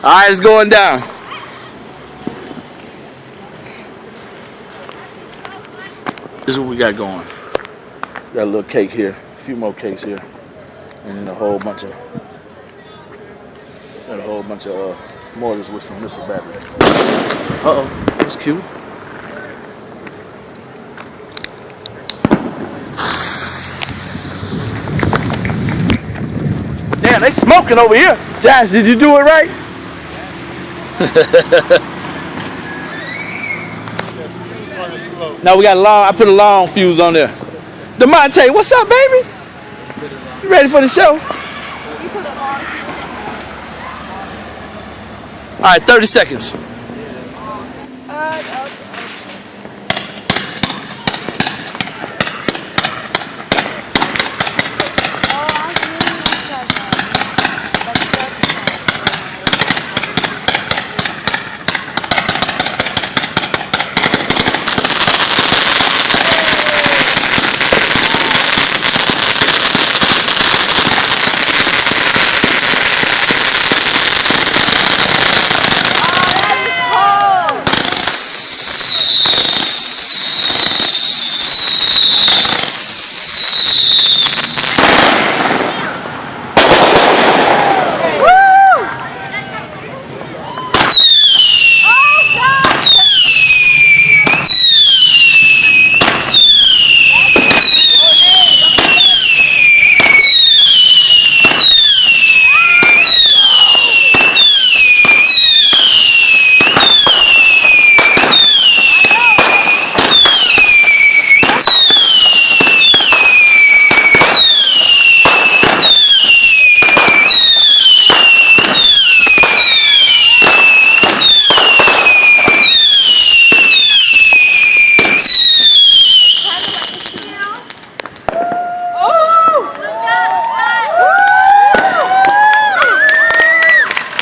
Alright, it's going down. This is what we got going. Got a little cake here, a few more cakes here, and then a whole bunch of mortars with some missile battery. Uh-oh, that's cute. Damn, they smoking over here. Josh, did you do it right? No, we got a long, I put a long fuse on there. DeMonte, what's up, baby? You ready for the show? All right, 30 seconds.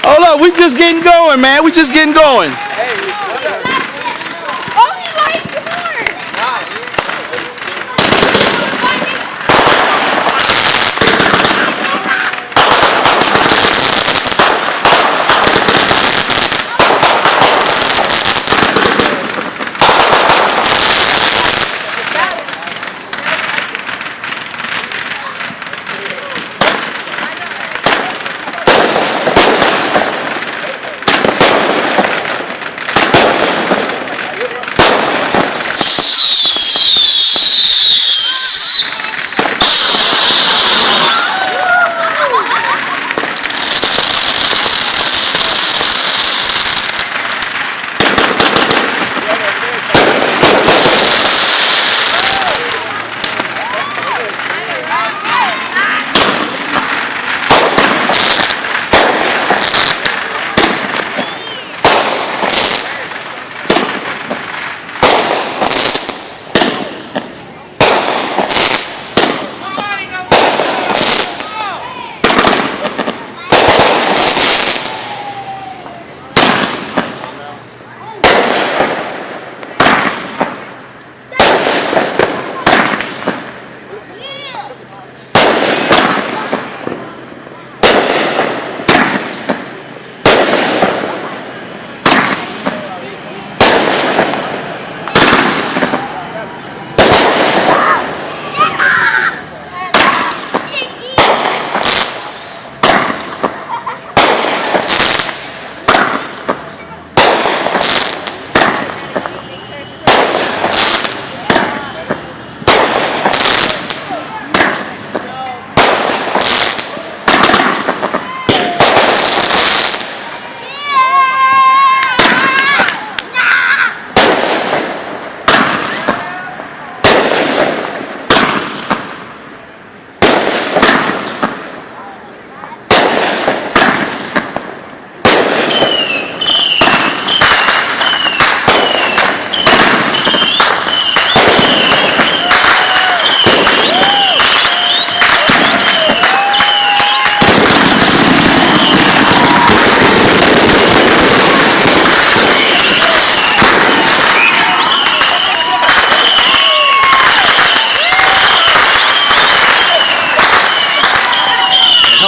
Hold up, we just getting going, man. We just getting going. Oh, he likes more.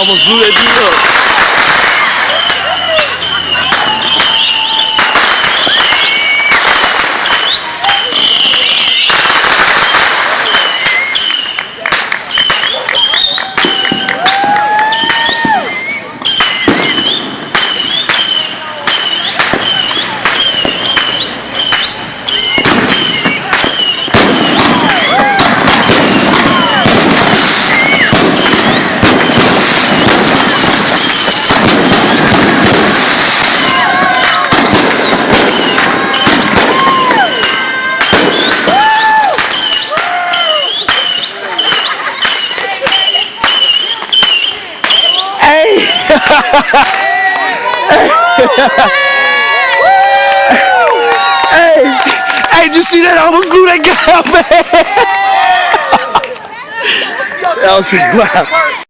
almost blew that dude up. Hey, did you see that? I almost blew that guy up, man. That was just wow.